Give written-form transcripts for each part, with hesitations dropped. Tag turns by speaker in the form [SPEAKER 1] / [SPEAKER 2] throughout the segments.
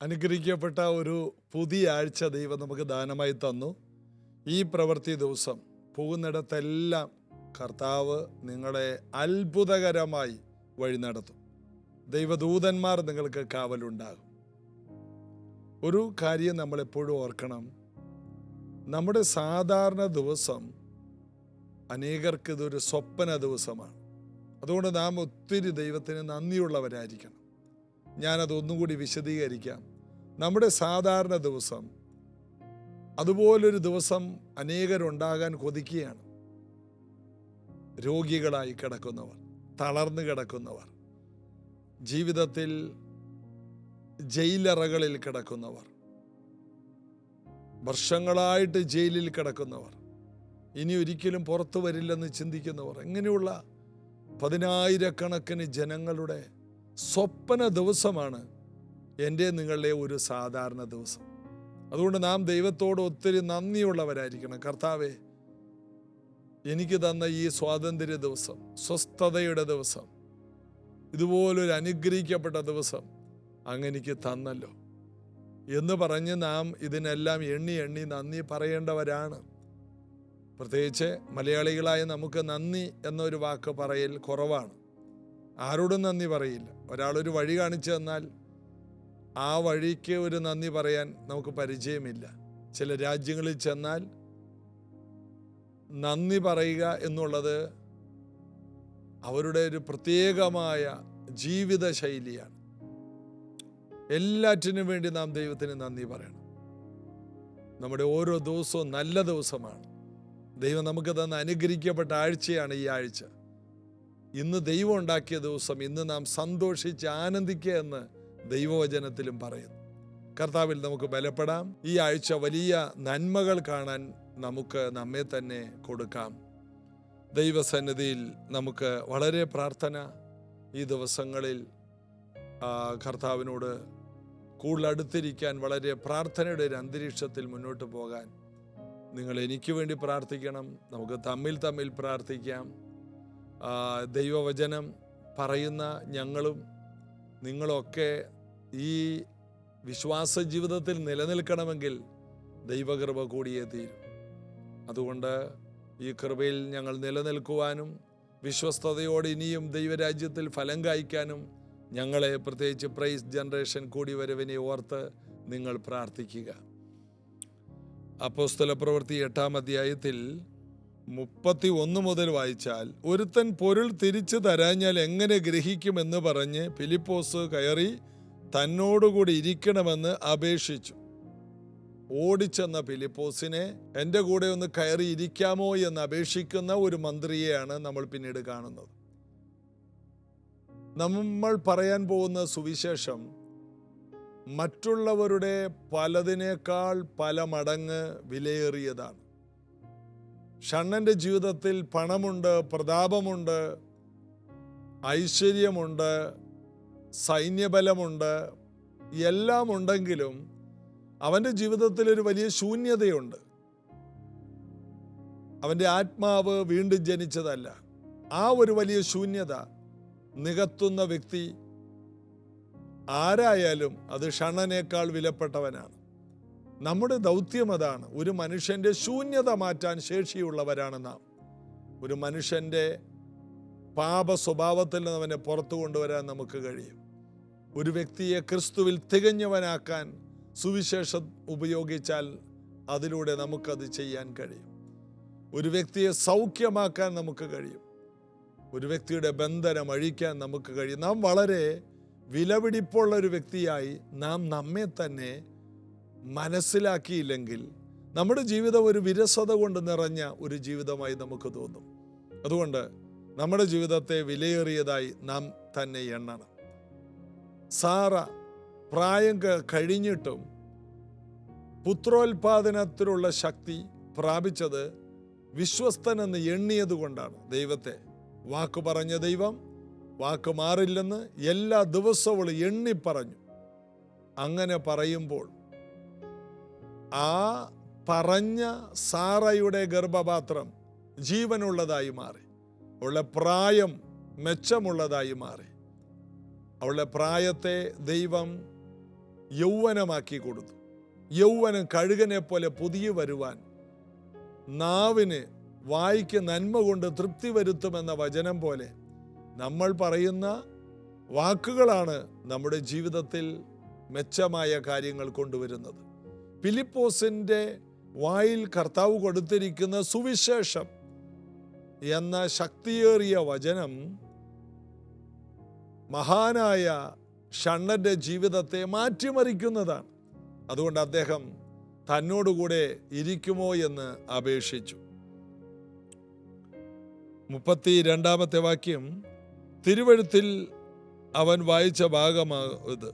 [SPEAKER 1] അനുഗ്രഹിക്കപ്പെട്ട ഒരു പുതിയ ആഴ്ച ദൈവം നമുക്ക് ദാനമായി തന്നു. ഈ പ്രവൃത്തി ദിവസം പോകുന്നിടത്തെല്ലാം കർത്താവ് നിങ്ങളെ അത്ഭുതകരമായി വഴി നടത്തും. ദൈവദൂതന്മാർ നിങ്ങൾക്ക് കാവലുണ്ടാകും. ഒരു കാര്യം നമ്മളെപ്പോഴും ഓർക്കണം, നമ്മുടെ സാധാരണ ദിവസം അനേകർക്ക് ഇതൊരു സ്വപ്ന ദിവസമാണ്. അതുകൊണ്ട് നാം ഒത്തിരി ദൈവത്തിന് നന്ദിയുള്ളവരായിരിക്കണം. ഞാനത് ഒന്നുകൂടി വിശദീകരിക്കാം. നമ്മുടെ സാധാരണ ദിവസം അതുപോലൊരു ദിവസം അനേകരുണ്ടാകാൻ കൊതിക്കുകയാണ്. രോഗികളായി കിടക്കുന്നവർ, തളർന്നു കിടക്കുന്നവർ, ജീവിതത്തിൽ ജയിലറകളിൽ കിടക്കുന്നവർ, വർഷങ്ങളായിട്ട് ജയിലിൽ കിടക്കുന്നവർ, ഇനി ഒരിക്കലും പുറത്തു വരില്ലെന്ന് ചിന്തിക്കുന്നവർ, ഇങ്ങനെയുള്ള പതിനായിരക്കണക്കിന് ജനങ്ങളുടെ സ്വപ്ന ദിവസമാണ് എൻ്റെ നിങ്ങളുടെ ഒരു സാധാരണ ദിവസം. അതുകൊണ്ട് നാം ദൈവത്തോട് ഒത്തിരി നന്ദിയുള്ളവരായിരിക്കണം. കർത്താവേ, എനിക്ക് തന്ന ഈ സ്വാതന്ത്ര്യ ദിവസം, സ്വസ്ഥതയുടെ ദിവസം, ഇതുപോലൊരു അനുഗ്രഹിക്കപ്പെട്ട ദിവസം അങ്ങെനിക്ക് തന്നല്ലോ എന്ന് പറഞ്ഞ് നാം ഇതിനെല്ലാം എണ്ണി എണ്ണി നന്ദി പറയേണ്ടവരാണ്. പ്രത്യേകിച്ച് മലയാളികളായ നമുക്ക് നന്ദി എന്നൊരു വാക്ക് പറയൽ കുറവാണ്. ആരോടും നന്ദി പറയില്ല. ഒരാളൊരു വഴി കാണിച്ചു തന്നാൽ ആ വഴിക്ക് ഒരു നന്ദി പറയാൻ നമുക്ക് പരിചയമില്ല. ചില രാജ്യങ്ങളിൽ ചെന്നാൽ നന്ദി പറയുക എന്നുള്ളത് അവരുടെ ഒരു പ്രത്യേകമായ ജീവിത ശൈലിയാണ്. എല്ലാറ്റിനും വേണ്ടി നാം ദൈവത്തിന് നന്ദി പറയണം. നമ്മുടെ ഓരോ ദിവസവും നല്ല ദിവസമാണ്. ദൈവം നമുക്ക് തന്ന അനുഗ്രഹിക്കപ്പെട്ട ആഴ്ചയാണ് ഈ ആഴ്ച. ഇന്ന് ദൈവം ഉണ്ടാക്കിയ ദിവസം, ഇന്ന് നാം സന്തോഷിച്ച് ആനന്ദിക്കുക എന്ന് ദൈവവചനത്തിലും പറയുന്നു. കർത്താവിൽ നമുക്ക് ബലപ്പെടാം. ഈ ആഴ്ച വലിയ നന്മകൾ കാണാൻ നമുക്ക് നമ്മെ തന്നെ കൊടുക്കാം. ദൈവസന്നിധിയിൽ നമുക്ക് വളരെ പ്രാർത്ഥന ഈ ദിവസങ്ങളിൽ കർത്താവിനോട് കൂടുതൽ അടുത്തിരിക്കാൻ, വളരെ പ്രാർത്ഥനയുടെ ഒരു അന്തരീക്ഷത്തിൽ മുന്നോട്ട് പോകാൻ നിങ്ങൾ എനിക്ക് വേണ്ടി പ്രാർത്ഥിക്കണം. നമുക്ക് തമ്മിൽ പ്രാർത്ഥിക്കാം. ദൈവവചനം പറയുന്ന ഞങ്ങളും നിങ്ങളൊക്കെ ഈ വിശ്വാസ ജീവിതത്തിൽ നിലനിൽക്കണമെങ്കിൽ ദൈവകൃപ കൂടിയേ തീരും. അതുകൊണ്ട് ഈ കൃപയിൽ ഞങ്ങൾ നിലനിൽക്കുവാനും വിശ്വസ്തയോടെ ഇനിയും ദൈവരാജ്യത്തിൽ ഫലം കായ്ക്കാനും ഞങ്ങളെ, പ്രത്യേകിച്ച് പ്രൈസ് ജനറേഷൻ കൂടി വരവിനെ ഓർത്ത് നിങ്ങൾ പ്രാർത്ഥിക്കുക. അപ്പോസ്തല പ്രവൃത്തി 8-ാം അധ്യായത്തിൽ 31 മുതൽ വായിച്ചാൽ, ഒരുത്തൻ പൊരുൾ തിരിച്ചു തരാഞ്ഞാൽ എങ്ങനെ ഗ്രഹിക്കുമെന്ന് പറഞ്ഞ് ഫിലിപ്പോസ് കയറി തന്നോടുകൂടി ഇരിക്കണമെന്ന് അപേക്ഷിച്ചു. ഓടിച്ചെന്ന ഫിലിപ്പോസിനെ എൻ്റെ കൂടെ ഒന്ന് കയറി ഇരിക്കാമോ എന്ന് അപേക്ഷിക്കുന്ന ഒരു മന്ത്രിയെയാണ് നമ്മൾ പിന്നീട് കാണുന്നത്. നമ്മൾ പറയാൻ പോകുന്ന സുവിശേഷം മറ്റുള്ളവരുടെ പലതിനേക്കാൾ പല മടങ്ങ് വിലയേറിയതാണ്. ഷണ്ണൻ്റെ ജീവിതത്തിൽ പണമുണ്ട്, പ്രതാപമുണ്ട്, ഐശ്വര്യമുണ്ട്, സൈന്യബലമുണ്ട്, എല്ലാം ഉണ്ടെങ്കിലും അവൻ്റെ ജീവിതത്തിൽ ഒരു വലിയ ശൂന്യതയുണ്ട്. അവൻ്റെ ആത്മാവ് വീണ്ടും ജനിച്ചതല്ല. ആ ഒരു വലിയ ശൂന്യത നികത്തുന്ന വ്യക്തി ആരായാലും അത് ഷണ്ണനേക്കാൾ വിലപ്പെട്ടവനാണ്. നമ്മുടെ ദൗത്യം അതാണ്. ഒരു മനുഷ്യൻ്റെ ശൂന്യത മാറ്റാൻ ശേഷിയുള്ളവരാണ് നാം. ഒരു മനുഷ്യൻ്റെ പാപ സ്വഭാവത്തിൽ നിന്ന് അവനെ പുറത്തു കൊണ്ടുവരാൻ നമുക്ക് കഴിയും. ഒരു വ്യക്തിയെ ക്രിസ്തുവിൽ തികഞ്ഞവനാക്കാൻ സുവിശേഷം ഉപയോഗിച്ചാൽ അതിലൂടെ നമുക്കത് ചെയ്യാൻ കഴിയും. ഒരു വ്യക്തിയെ സൗഖ്യമാക്കാൻ നമുക്ക് കഴിയും. ഒരു വ്യക്തിയുടെ ബന്ധനം അഴിക്കാൻ നമുക്ക് കഴിയും. നാം വളരെ വിലപിടിപ്പുള്ള ഒരു വ്യക്തിയായി നാം നമ്മെ തന്നെ മനസ്സിലാക്കിയില്ലെങ്കിൽ നമ്മുടെ ജീവിതം ഒരു വിരസത കൊണ്ട് നിറഞ്ഞ ഒരു ജീവിതമായി നമുക്ക് തോന്നും. അതുകൊണ്ട് നമ്മുടെ ജീവിതത്തെ വിലയേറിയതായി നാം തന്നെ എണ്ണണം. സാറ പ്രായം കഴിഞ്ഞിട്ടും പുത്രോത്പാദനത്തിലുള്ള ശക്തി പ്രാപിച്ചത് വിശ്വസ്തനെന്ന് എണ്ണിയത് കൊണ്ടാണ്. ദൈവത്തെ വാക്ക് പറഞ്ഞ ദൈവം വാക്ക് മാറില്ലെന്ന് എല്ലാ ദിവസവും എണ്ണി പറഞ്ഞു. അങ്ങനെ പറയുമ്പോൾ ആ പറഞ്ഞ സാറയുടെ ഗർഭപാത്രം ജീവനുള്ളതായി മാറി. അവളുടെ പ്രായം മെച്ചമുള്ളതായി മാറി. അവളുടെ പ്രായത്തെ ദൈവം യൗവനമാക്കി കൊടുത്തു. യൗവനം കഴുകനെ പോലെ പുതിയ വരുവാൻ, നാവിന് വായ്ക്ക് നന്മ കൊണ്ട് തൃപ്തി വരുത്തുമെന്ന വചനം പോലെ നമ്മൾ പറയുന്ന വാക്കുകളാണ് നമ്മുടെ ജീവിതത്തിൽ മെച്ചമായ കാര്യങ്ങൾ കൊണ്ടുവരുന്നത്. ഫിലിപ്പോസിൻ്റെ വായിൽ കർത്താവ് കൊടുത്തിരിക്കുന്ന സുവിശേഷം എന്ന ശക്തിയേറിയ വചനം മഹാനായ ഷണ്ണൻ്റെ ജീവിതത്തെ മാറ്റിമറിക്കുന്നതാണ്. അതുകൊണ്ട് അദ്ദേഹം തന്നോടുകൂടെ ഇരിക്കുമോ എന്ന് അപേക്ഷിച്ചു. 32 വാക്യം, തിരുവെഴുത്തിൽ അവൻ വായിച്ച ഭാഗമാത്.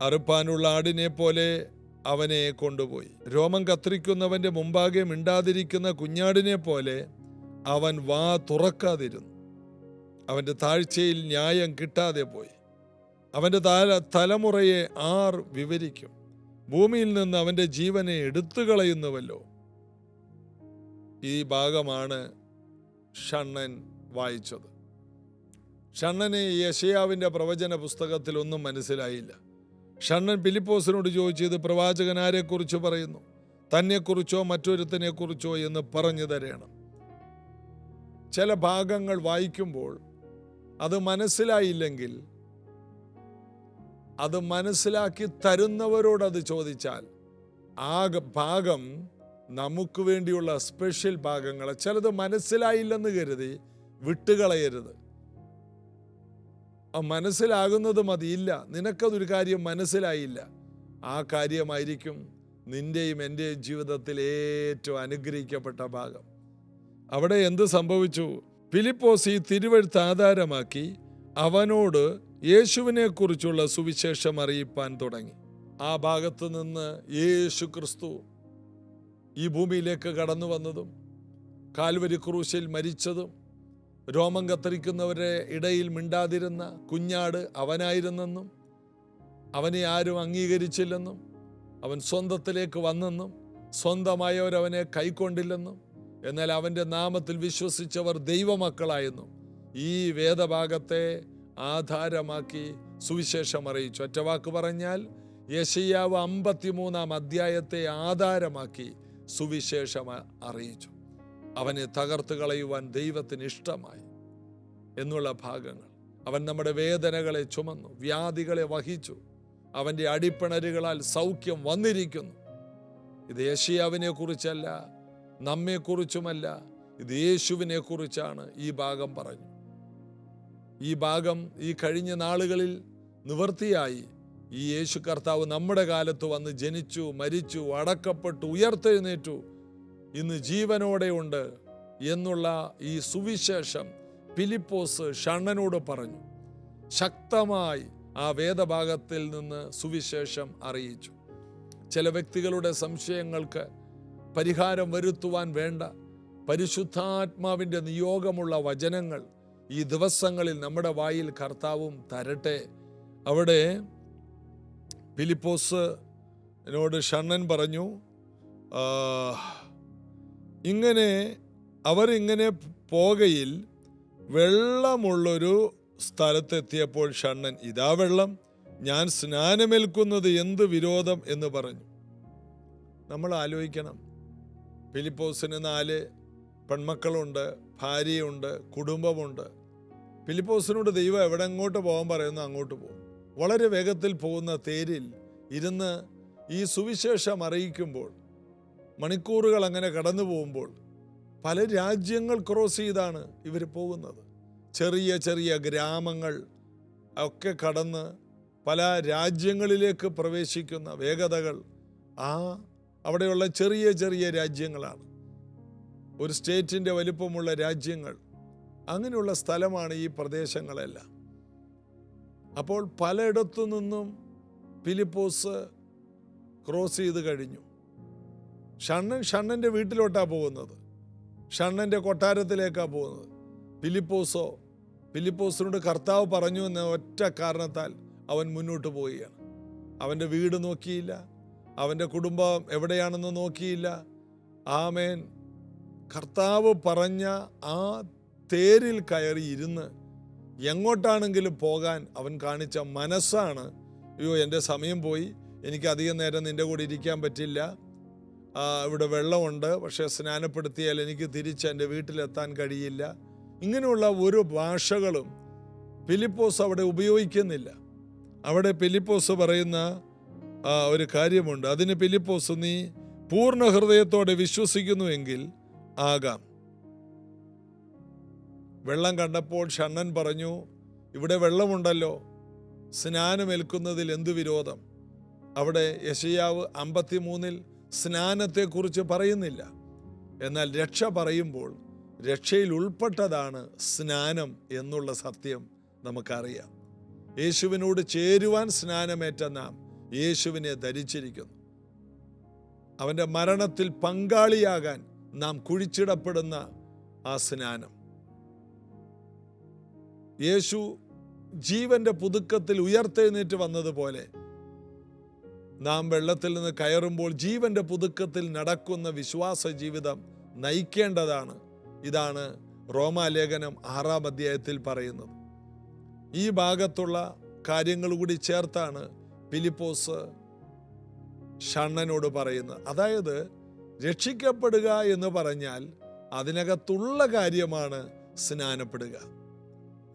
[SPEAKER 1] അറുപ്പാനുള്ള ആടിനെ പോലെ അവനെ കൊണ്ടുപോയി. രോമം കത്തിരിക്കുന്നവന്റെ മുമ്പാകെ മിണ്ടാതിരിക്കുന്ന കുഞ്ഞാടിനെ പോലെ അവൻ വാ തുറക്കാതിരുന്നു. അവന്റെ താഴ്ചയിൽ ന്യായം കിട്ടാതെ പോയി. അവന്റെ തലമുറയെ ആർ വിവരിക്കും? ഭൂമിയിൽ നിന്ന് അവന്റെ ജീവനെ എടുത്തു കളയുന്നുവല്ലോ. ഈ ഭാഗമാണ് ഷണ്ണൻ വായിച്ചത്. ഷണ്ണന് യെശയ്യാവിൻ്റെ പ്രവചന പുസ്തകത്തിൽ ഒന്നും മനസ്സിലായില്ല. ഷണ്ണൻ ഫിലിപ്പോസിനോട് ചോദിച്ചു, ഇത് പ്രവാചകൻ ആരെക്കുറിച്ച് പറയുന്നു? തന്നെക്കുറിച്ചോ മറ്റൊരുത്തനെ കുറിച്ചോ എന്ന് പറഞ്ഞു തരണം. ചില ഭാഗങ്ങൾ വായിക്കുമ്പോൾ അത് മനസ്സിലായില്ലെങ്കിൽ അത് മനസ്സിലാക്കി തരുന്നവരോട് അത് ചോദിച്ചാൽ ആ ഭാഗം നമുക്ക് വേണ്ടിയുള്ള സ്പെഷ്യൽ ഭാഗങ്ങൾ. ചിലത് മനസ്സിലായില്ലെന്ന് കരുതി വിട്ടുകളയരുത്. മനസ്സിലാകുന്നത് മതിയില്ല. നിനക്കതൊരു കാര്യം മനസ്സിലായില്ല, ആ കാര്യമായിരിക്കും നിന്റെയും എൻ്റെയും ജീവിതത്തിൽ ഏറ്റവും അനുഗ്രഹിക്കപ്പെട്ട ഭാഗം. അവിടെ എന്ത് സംഭവിച്ചു? ഫിലിപ്പോസ് ഈ തിരുവെഴുത്ത് ആധാരമാക്കി അവനോട് യേശുവിനെ കുറിച്ചുള്ള സുവിശേഷം അറിയിപ്പാൻ തുടങ്ങി. ആ ഭാഗത്ത് നിന്ന് യേശു ക്രിസ്തു ഈ ഭൂമിയിലേക്ക് കടന്നു വന്നതും കാൽവരി ക്രൂശിൽ മരിച്ചതും രോമം കത്തിരിക്കുന്നവരെ ഇടയിൽ മിണ്ടാതിരുന്ന കുഞ്ഞാട് അവനായിരുന്നെന്നും അവനെ ആരും അംഗീകരിച്ചില്ലെന്നും അവൻ സ്വന്തത്തിലേക്ക് വന്നെന്നും സ്വന്തമായവരവനെ കൈക്കൊണ്ടില്ലെന്നും എന്നാൽ അവൻ്റെ നാമത്തിൽ വിശ്വസിച്ചവർ ദൈവമക്കളായെന്നും ഈ വേദഭാഗത്തെ ആധാരമാക്കി സുവിശേഷം അറിയിച്ചു. ഒറ്റവാക്ക് പറഞ്ഞാൽ യെശയ്യാവ് 53 അധ്യായത്തെ ആധാരമാക്കി സുവിശേഷം അറിയിച്ചു. അവനെ തകർത്ത് കളയുവാൻ ദൈവത്തിന് ഇഷ്ടമായി എന്നുള്ള ഭാഗങ്ങൾ. അവൻ നമ്മുടെ വേദനകളെ ചുമന്നു, വ്യാധികളെ വഹിച്ചു. അവൻ്റെ അടിപ്പിണരുകളാൽ സൗഖ്യം വന്നിരിക്കുന്നു. ഇത് യെശയ്യാവിനെ കുറിച്ചല്ല, നമ്മെക്കുറിച്ചുമല്ല, ഇത് യേശുവിനെ കുറിച്ചാണ് ഈ ഭാഗം പറഞ്ഞു. ഈ ഭാഗം ഈ കഴിഞ്ഞ നാളുകളിൽ നിവൃത്തിയായി. ഈ യേശു കർത്താവ് നമ്മുടെ കാലത്ത് വന്ന് ജനിച്ചു, മരിച്ചു, അടക്കപ്പെട്ടു, ഉയർത്തെഴുന്നേറ്റു, ഇന്ന് ജീവനോടെ ഉണ്ട് എന്നുള്ള ഈ സുവിശേഷം ഫിലിപ്പോസ് ഷണ്ണനോട് പറഞ്ഞു. ശക്തമായി ആ വേദഭാഗത്തിൽ നിന്ന് സുവിശേഷം അറിയിച്ചു. ചില വ്യക്തികളുടെ സംശയങ്ങൾക്ക് പരിഹാരം വരുത്തുവാൻ വേണ്ട പരിശുദ്ധാത്മാവിൻ്റെ നിയോഗമുള്ള വചനങ്ങൾ ഈ ദിവസങ്ങളിൽ നമ്മുടെ വായിൽ കർത്താവും തരട്ടെ. അവിടെ ഫിലിപ്പോസിനോട് ഷണ്ണൻ പറഞ്ഞു, അവരിങ്ങനെ പോകയിൽ വെള്ളമുള്ളൊരു സ്ഥലത്തെത്തിയപ്പോൾ ഷണ്ണൻ, ഇതാ വെള്ളം, ഞാൻ സ്നാനമേൽക്കുന്നത് എന്ത് വിരോധം എന്ന് പറഞ്ഞു. നമ്മൾ ആലോചിക്കണം, ഫിലിപ്പോസിന് 4 പെൺമക്കളുണ്ട്, ഭാര്യയുണ്ട്, കുടുംബമുണ്ട്. ഫിലിപ്പോസിനോട് ദൈവം എങ്ങോട്ട് പോകാൻ പറയുന്നു അങ്ങോട്ട് പോകും. വളരെ വേഗത്തിൽ പോകുന്ന തേരിൽ ഇരുന്ന് ഈ സുവിശേഷം അറിയിക്കുമ്പോൾ മണിക്കൂറുകൾ അങ്ങനെ കടന്നു പോകുമ്പോൾ പല രാജ്യങ്ങൾ ക്രോസ് ചെയ്താണ് ഇവർ പോകുന്നത്. ചെറിയ ചെറിയ ഗ്രാമങ്ങൾ ഒക്കെ കടന്ന് പല രാജ്യങ്ങളിലേക്ക് പ്രവേശിക്കുന്ന വേഗതകൾ അവിടെയുള്ള ചെറിയ ചെറിയ രാജ്യങ്ങളാണ്. ഒരു സ്റ്റേറ്റിൻ്റെ വലിപ്പമുള്ള രാജ്യങ്ങൾ, അങ്ങനെയുള്ള സ്ഥലമാണ് ഈ പ്രദേശങ്ങളെല്ലാം. അപ്പോൾ പലയിടത്തു നിന്നും ഫിലിപ്പോസ് ക്രോസ് ചെയ്ത് കഴിഞ്ഞു. ഷണ്ണൻ്റെ വീട്ടിലോട്ടാണ് പോകുന്നത്, ഷണ്ണൻ്റെ കൊട്ടാരത്തിലേക്കാണ് പോകുന്നത്. ഫിലിപ്പോസിനോട് കർത്താവ് പറഞ്ഞു എന്ന ഒറ്റ കാരണത്താൽ അവൻ മുന്നോട്ട് പോവുകയാണ്. അവൻ്റെ വീട് നോക്കിയില്ല, അവൻ്റെ കുടുംബം എവിടെയാണെന്ന് നോക്കിയില്ല. ആമേൻ. കർത്താവ് പറഞ്ഞ ആ തേരിൽ കയറി ഇരുന്ന് എങ്ങോട്ടാണെങ്കിലും പോകാൻ അവൻ കാണിച്ച മനസ്സാണ്. അയ്യോ, എൻ്റെ സമയം പോയി, എനിക്ക് അധികം നേരം നിൻ്റെ കൂടെ ഇരിക്കാൻ പറ്റില്ല, ഇവിടെ വെള്ളമുണ്ട്, പക്ഷേ സ്നാനപ്പെടുത്തിയാൽ എനിക്ക് തിരിച്ച് എൻ്റെ വീട്ടിലെത്താൻ കഴിയില്ല. ഇങ്ങനെയുള്ള ഒരു ഭാഷകളും ഫിലിപ്പോസ് അവിടെ ഉപയോഗിക്കുന്നില്ല. അവിടെ ഫിലിപ്പോസ് പറയുന്ന ഒരു കാര്യമുണ്ട്. അതിന് ഫിലിപ്പോസ്, നീ പൂർണ്ണ ഹൃദയത്തോടെ വിശ്വസിക്കുന്നുവെങ്കിൽ ആകാം. വെള്ളം കണ്ടപ്പോൾ ഷണ്ണൻ പറഞ്ഞു, ഇവിടെ വെള്ളമുണ്ടല്ലോ, സ്നാനമേൽക്കുന്നതിൽ എന്തു വിരോധം? അവിടെ യെശയ്യാവ് 53 സ്നാനത്തെക്കുറിച്ച് പറയുന്നില്ല. എന്നാൽ രക്ഷ പറയുമ്പോൾ രക്ഷയിൽ ഉൾപ്പെട്ടതാണ് സ്നാനം എന്നുള്ള സത്യം നമുക്കറിയാം. യേശുവിനോട് ചേരുവാൻ സ്നാനമേറ്റ നാം യേശുവിനെ ധരിച്ചിരിക്കുന്നു. അവൻ്റെ മരണത്തിൽ പങ്കാളിയാകാൻ നാം കുഴിച്ചിടപ്പെടുന്ന ആ സ്നാനം. യേശു ജീവന്റെ പുതുക്കത്തിൽ ഉയർത്തെഴുന്നേറ്റ് വന്നതുപോലെ നാം വെള്ളത്തിൽ നിന്ന് കയറുമ്പോൾ ജീവന്റെ പുതുക്കത്തിൽ നടക്കുന്ന വിശ്വാസ ജീവിതം നയിക്കേണ്ടതാണ്. ഇതാണ് റോമാലേഖനം 6-ാം അധ്യായത്തിൽ പറയുന്നത്. ഈ ഭാഗത്തുള്ള കാര്യങ്ങൾ കൂടി ചേർത്താണ് ഫിലിപ്പോസ് ഷണ്ണനോട് പറയുന്നത്. അതായത് രക്ഷിക്കപ്പെടുക എന്ന് പറഞ്ഞാൽ അതിനകത്തുള്ള കാര്യമാണ് സ്നാനപ്പെടുക.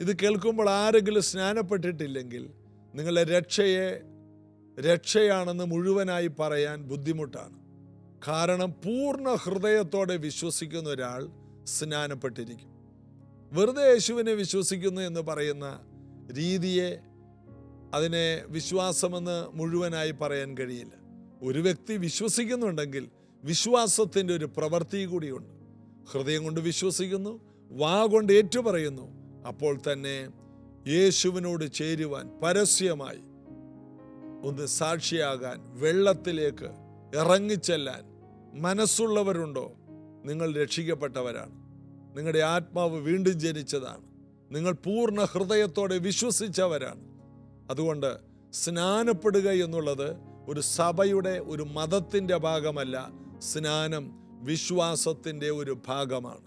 [SPEAKER 1] ഇത് കേൾക്കുമ്പോൾ ആരെങ്കിലും സ്നാനപ്പെട്ടിട്ടില്ലെങ്കിൽ നിങ്ങളുടെ രക്ഷയാണെന്ന് മുഴുവനായി പറയാൻ ബുദ്ധിമുട്ടാണ്. കാരണം പൂർണ്ണ ഹൃദയത്തോടെ വിശ്വസിക്കുന്ന ഒരാൾ സ്നാനപ്പെട്ടിരിക്കും. വെറുതെ യേശുവിനെ വിശ്വസിക്കുന്നു എന്ന് പറയുന്ന രീതിയെ അതിനെ വിശ്വാസമെന്ന് മുഴുവനായി പറയാൻ കഴിയില്ല. ഒരു വ്യക്തി വിശ്വസിക്കുന്നുണ്ടെങ്കിൽ വിശ്വാസത്തിൻ്റെ ഒരു പ്രവൃത്തി കൂടിയുണ്ട്. ഹൃദയം കൊണ്ട് വിശ്വസിക്കുന്നു, വാ കൊണ്ട് ഏറ്റുപറയുന്നു, അപ്പോൾ തന്നെ യേശുവിനോട് ചേരുവാൻ, പരസ്യമായി ഒന്ന് സാക്ഷിയാകാൻ, വെള്ളത്തിലേക്ക് ഇറങ്ങിച്ചെല്ലാൻ മനസ്സുള്ളവരുണ്ടോ? നിങ്ങൾ രക്ഷിക്കപ്പെട്ടവരാണ്. നിങ്ങളുടെ ആത്മാവ് വീണ്ടും ജനിച്ചതാണ്. നിങ്ങൾ പൂർണ്ണ ഹൃദയത്തോടെ വിശ്വസിച്ചവരാണ്. അതുകൊണ്ട് സ്നാനപ്പെടുക എന്നുള്ളത് ഒരു സഭയുടെ, ഒരു മതത്തിൻ്റെ ഭാഗമല്ല. സ്നാനം വിശ്വാസത്തിൻ്റെ ഒരു ഭാഗമാണ്.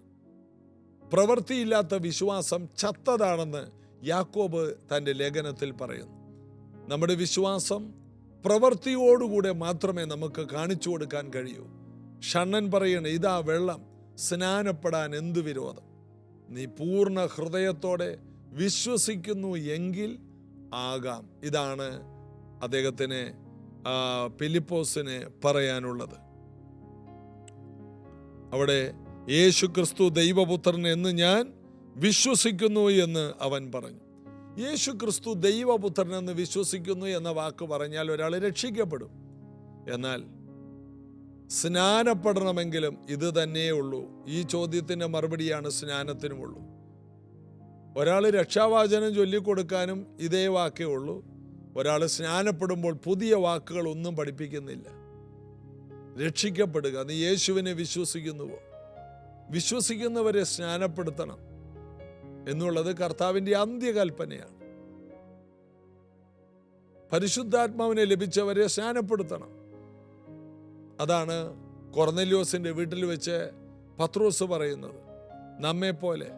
[SPEAKER 1] പ്രവൃത്തിയില്ലാത്ത വിശ്വാസം ചത്തതാണെന്ന് യാക്കോബ് തൻ്റെ ലേഖനത്തിൽ പറയുന്നു. നമ്മുടെ വിശ്വാസം പ്രവൃത്തിയോടുകൂടെ മാത്രമേ നമുക്ക് കാണിച്ചു കൊടുക്കാൻ കഴിയൂ. ഷണ്ണൻ പറയണ, ഇതാ വെള്ളം, സ്നാനപ്പെടാൻ എന്തു വിരോധം? നീ പൂർണ്ണ ഹൃദയത്തോടെ വിശ്വസിക്കുന്നു എങ്കിൽ ആകാം. ഇതാണ് അദ്ദേഹത്തിന് ഫിലിപ്പോസിന് പറയാനുള്ളത്. അവിടെ യേശു ക്രിസ്തു ദൈവപുത്രൻ എന്ന് ഞാൻ വിശ്വസിക്കുന്നു എന്ന് അവൻ പറഞ്ഞു. യേശു ക്രിസ്തു ദൈവപുത്രൻ എന്ന് വിശ്വസിക്കുന്നു എന്ന വാക്ക് പറഞ്ഞാൽ ഒരാൾ രക്ഷിക്കപ്പെടും. എന്നാൽ സ്നാനപ്പെടണമെങ്കിലും ഇത് തന്നെയേ ഉള്ളൂ. ഈ ചോദ്യത്തിൻ്റെ മറുപടിയാണ് സ്നാനത്തിനുമുള്ളൂ. ഒരാൾ രക്ഷാവാചനം ചൊല്ലിക്കൊടുക്കാനും ഇതേ വാക്കേ ഉള്ളൂ. ഒരാൾ സ്നാനപ്പെടുമ്പോൾ പുതിയ വാക്കുകൾ ഒന്നും പഠിപ്പിക്കുന്നില്ല. രക്ഷിക്കപ്പെടുക, നീ യേശുവിനെ വിശ്വസിക്കുന്നുവോ? വിശ്വസിക്കുന്നവരെ സ്നാനപ്പെടുത്തണം എന്നുള്ളത് കർത്താവിൻ്റെ അന്ത്യകൽപ്പനയാണ്. പരിശുദ്ധാത്മാവിനെ ലഭിച്ചവരെ സ്നാനപ്പെടുത്തണം. അതാണ് കൊർന്നേല്യോസിൻ്റെ വീട്ടിൽ വെച്ച് പത്രോസ് പറയുന്നത്. നമ്മെപ്പോലെ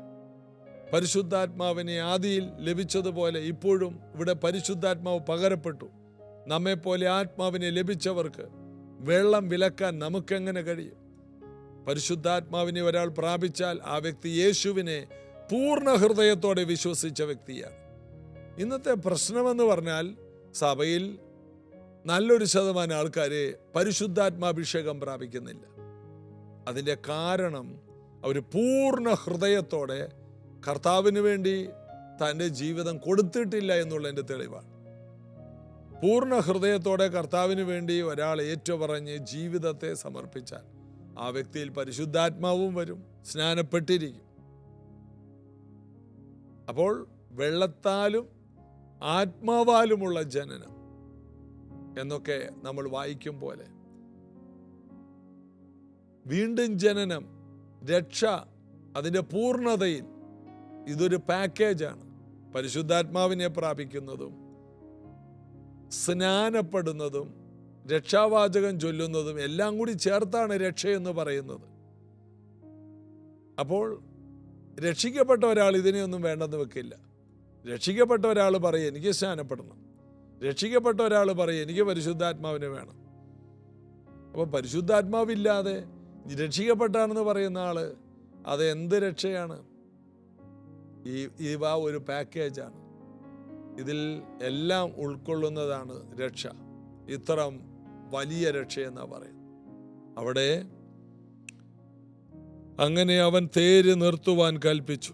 [SPEAKER 1] പരിശുദ്ധാത്മാവിനെ ആദിയിൽ ലഭിച്ചതുപോലെ ഇപ്പോഴും ഇവിടെ പരിശുദ്ധാത്മാവ് പകരപ്പെട്ടു. നമ്മെപ്പോലെ ആത്മാവിനെ ലഭിച്ചവർക്ക് വെള്ളം വിലക്കാൻ നമുക്കെങ്ങനെ കഴിയും? പരിശുദ്ധാത്മാവിനെ ഒരാൾ പ്രാപിച്ചാൽ ആ വ്യക്തി യേശുവിനെ പൂർണ്ണ ഹൃദയത്തോടെ വിശ്വസിച്ച വ്യക്തിയാണ്. ഇന്നത്തെ പ്രശ്നമെന്ന് പറഞ്ഞാൽ സഭയിൽ നല്ലൊരു ശതമാനം ആൾക്കാർ പരിശുദ്ധാത്മാഭിഷേകം പ്രാപിക്കുന്നില്ല. അതിൻ്റെ കാരണം അവർ പൂർണ്ണ ഹൃദയത്തോടെ കർത്താവിന് വേണ്ടി തൻ്റെ ജീവിതം കൊടുത്തിട്ടില്ല എന്നുള്ളതിൻ്റെ തെളിവാണ്. പൂർണ്ണ ഹൃദയത്തോടെ കർത്താവിന് വേണ്ടി ഒരാൾ ഏറ്റുപറഞ്ഞ് ജീവിതത്തെ സമർപ്പിച്ചാൽ ആ വ്യക്തിയിൽ പരിശുദ്ധാത്മാവും വരും, സ്നാനപ്പെട്ടിരിക്കും. അപ്പോൾ വെള്ളത്താലും ആത്മാവാലുമുള്ള ജനനം എന്നൊക്കെ നമ്മൾ വായിക്കും പോലെ വീണ്ടും ജനനം, രക്ഷ, അതിൻ്റെ പൂർണ്ണതയിൽ ഇതൊരു പാക്കേജാണ്. പരിശുദ്ധാത്മാവിനെ പ്രാപിക്കുന്നതും സ്നാനപ്പെടുന്നതും രക്ഷാവാചകം ചൊല്ലുന്നതും എല്ലാം കൂടി ചേർത്താണ് രക്ഷയെന്ന് പറയുന്നത്. അപ്പോൾ രക്ഷിക്കപ്പെട്ട ഒരാൾ ഇതിനെയൊന്നും വേണ്ടെന്ന് വെക്കില്ല. രക്ഷിക്കപ്പെട്ട ഒരാൾ പറയും, എനിക്ക് സ്നാനപ്പെടണം. രക്ഷിക്കപ്പെട്ട ഒരാൾ പറയും എനിക്ക് പരിശുദ്ധാത്മാവിനെ വേണം. അപ്പോൾ പരിശുദ്ധാത്മാവില്ലാതെ രക്ഷിക്കപ്പെട്ടാണെന്ന് പറയുന്ന ആള് അത് എന്ത് രക്ഷയാണ്? ഇവ ഒരു പാക്കേജാണ്. ഇതിൽ എല്ലാം ഉൾക്കൊള്ളുന്നതാണ് രക്ഷ. ഇത്ര വലിയ രക്ഷയെന്നാ പറയുന്നത്. അവിടെ അങ്ങനെ അവൻ തേര് നിർത്തുവാൻ കൽപ്പിച്ചു.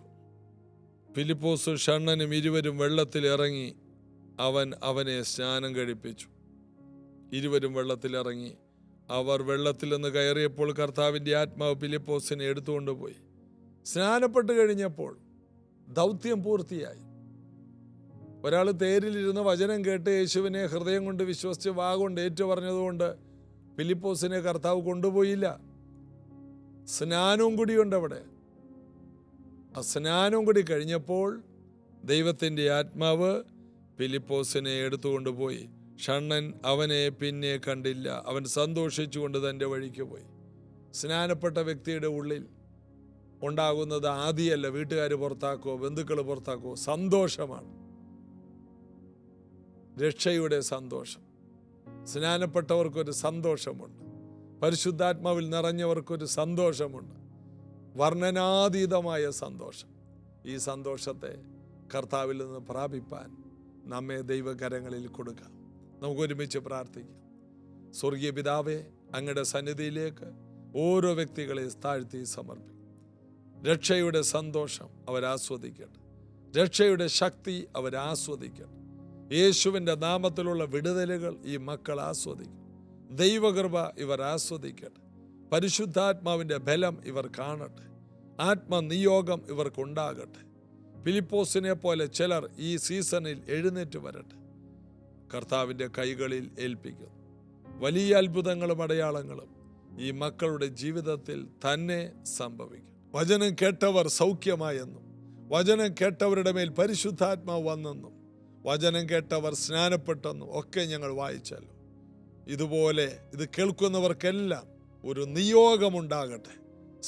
[SPEAKER 1] ഫിലിപ്പോസും ഷണ്ണനും ഇരുവരും വെള്ളത്തിൽ ഇറങ്ങി അവനെ സ്നാനം കഴിപ്പിച്ചു. ഇരുവരും വെള്ളത്തിലിറങ്ങി. അവർ വെള്ളത്തിൽ നിന്ന് കയറിയപ്പോൾ കർത്താവിൻ്റെ ആത്മാവ് ഫിലിപ്പോസിനെ എടുത്തുകൊണ്ടുപോയി. സ്നാനപ്പെട്ട് കഴിഞ്ഞപ്പോൾ ദൗത്യം പൂർത്തിയായി. ഒരാൾ തേരിലിരുന്ന് വചനം കേട്ട് യേശുവിനെ ഹൃദയം കൊണ്ട് വിശ്വസിച്ച് വാഗൊണ്ട് ഏറ്റുപറഞ്ഞതുകൊണ്ട് ഫിലിപ്പോസിനെ കർത്താവ് കൊണ്ടുപോയില്ല. സ്നാനവും കൂടിയുണ്ട് അവിടെ. ആ സ്നാനവും കൂടി കഴിഞ്ഞപ്പോൾ ദൈവത്തിൻ്റെ ആത്മാവ് ഫിലിപ്പോസിനെ എടുത്തുകൊണ്ടുപോയി. ഷണ്ണൻ അവനെ പിന്നെ കണ്ടില്ല. അവൻ സന്തോഷിച്ചുകൊണ്ട് തൻ്റെ വഴിക്ക് പോയി. സ്നാനപ്പെട്ട വ്യക്തിയുടെ ഉള്ളിൽ ഉണ്ടാകുന്നത് ആദിയല്ല വീട്ടുകാർ പുറത്താക്കോ ബന്ധുക്കൾ പുറത്താക്കോ, സന്തോഷമാണ്. രക്ഷയുടെ സന്തോഷം. സ്നാനപ്പെട്ടവർക്കൊരു സന്തോഷമുണ്ട്. പരിശുദ്ധാത്മാവിൽ നിറഞ്ഞവർക്കൊരു സന്തോഷമുണ്ട്. വർണ്ണനാതീതമായ സന്തോഷം. ഈ സന്തോഷത്തെ കർത്താവിൽ നിന്ന് പ്രാപിപ്പാൻ നമ്മെ ദൈവകരങ്ങളിൽ കൊടുക്കാം. നമുക്കൊരുമിച്ച് പ്രാർത്ഥിക്കാം. സ്വർഗീയ പിതാവേ, അങ്ങയുടെ സന്നിധിയിലേക്ക് ഓരോ വ്യക്തികളെ താഴ്ത്തി സമർപ്പിക്കും. രക്ഷയുടെ സന്തോഷം അവരാസ്വദിക്കട്ടെ. രക്ഷയുടെ ശക്തി അവരാസ്വദിക്കട്ടെ. യേശുവിൻ്റെ നാമത്തിലുള്ള വിടുതലുകൾ ഈ മക്കൾ ആസ്വദിക്കും. ദൈവകൃപ ഇവർ ആസ്വദിക്കട്ടെ. പരിശുദ്ധാത്മാവിൻ്റെ ബലം ഇവർ കാണട്ടെ. ആത്മനിയോഗം ഇവർക്കുണ്ടാകട്ടെ. ഫിലിപ്പോസിനെ പോലെ ചിലർ ഈ സീസണിൽ എഴുന്നേറ്റ് വരട്ടെ. കർത്താവിൻ്റെ കൈകളിൽ ഏൽപ്പിക്കുന്നു. വലിയ അത്ഭുതങ്ങളും അടയാളങ്ങളും ഈ മക്കളുടെ ജീവിതത്തിൽ തന്നെ സംഭവിക്കും. വചനം കേട്ടവർ സൗഖ്യമായെന്നും വചനം കേട്ടവരുടെ മേൽ പരിശുദ്ധാത്മാവ് വന്നെന്നും വചനം കേട്ടവർ സ്നാനപ്പെട്ടെന്നും ഒക്കെ ഞങ്ങൾ വായിച്ചല്ലോ. ഇതുപോലെ ഇത് കേൾക്കുന്നവർക്കെല്ലാം ഒരു നിയോഗമുണ്ടാകട്ടെ.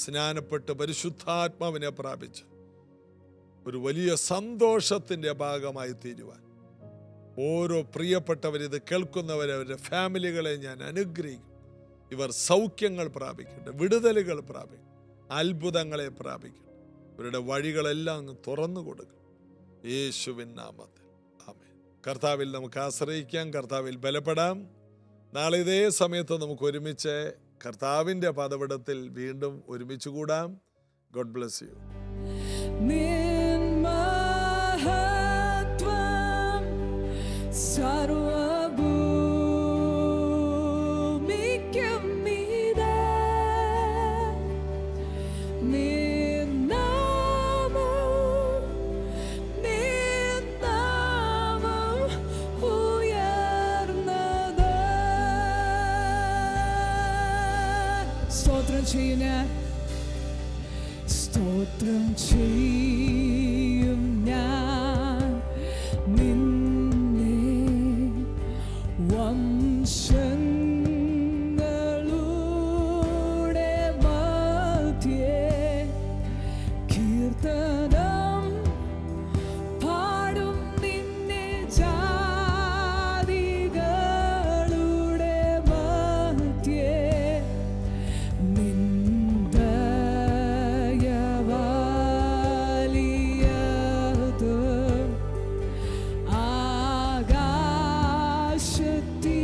[SPEAKER 1] സ്നാനപ്പെട്ട് പരിശുദ്ധാത്മാവിനെ പ്രാപിച്ച് ഒരു വലിയ സന്തോഷത്തിൻ്റെ ഭാഗമായി തീരുവാൻ ഓരോ പ്രിയപ്പെട്ടവരിത് കേൾക്കുന്നവരെ, അവരുടെ ഫാമിലികളെ ഞാൻ അനുഗ്രഹിക്കും. ഇവർ സൗഖ്യങ്ങൾ പ്രാപിക്കട്ടെ, വിടുതലുകൾ പ്രാപിക്കും, അത്ഭുതങ്ങളെ പ്രാപിക്കട്ടെ. ഇവരുടെ വഴികളെല്ലാം അങ്ങ് തുറന്നു കൊടുക്കും. യേശുവിൻ നാമത്തിൽ ആമേൻ. കർത്താവിൽ നമുക്ക് ആശ്രയിക്കാം, കർത്താവിൽ ബലപ്പെടാം. നാളെ ഇതേ സമയത്ത് നമുക്ക് ഒരുമിച്ച് കർത്താവിൻ്റെ പദവിടത്തിൽ വീണ്ടും ഒരുമിച്ച് കൂടാം. God bless you.
[SPEAKER 2] സ്തോത്രം ചെയ്യും ഞാൻ നിന്നെ വംശങ്ങളുടെ മധ്യേ കീർത്തനം പാടും നിന്നെ ജാതികളുടെ മധ്യേ ആകാശത്തീ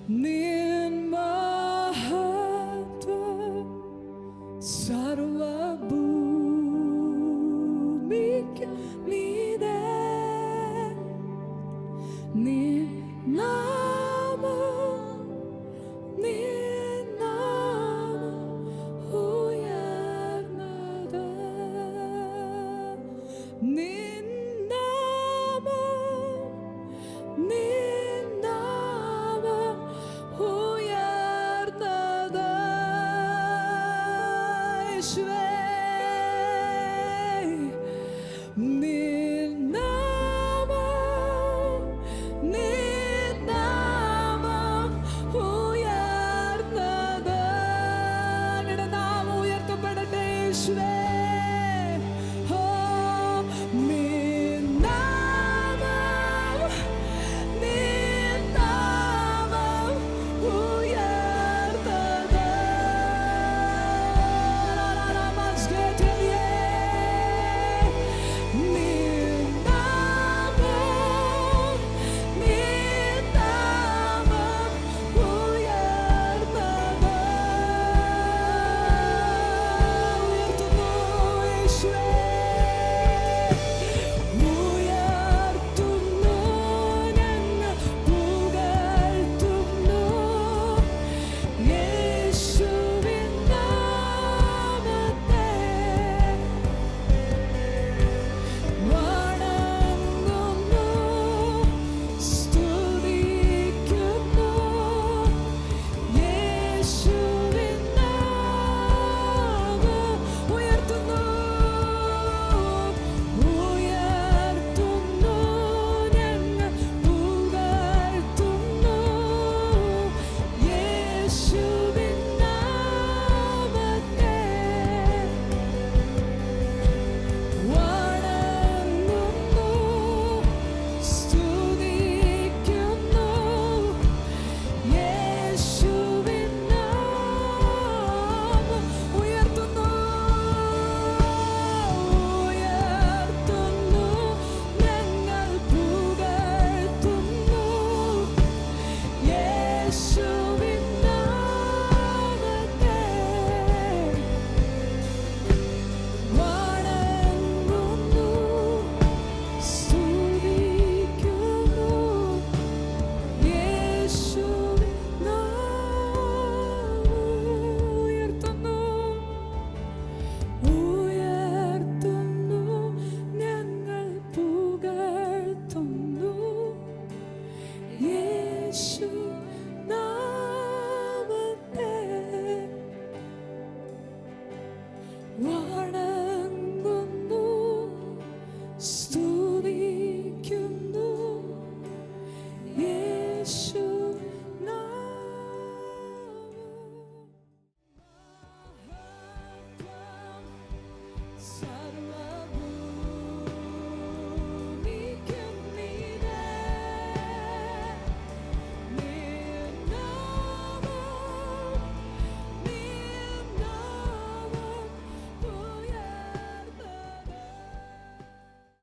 [SPEAKER 2] നീ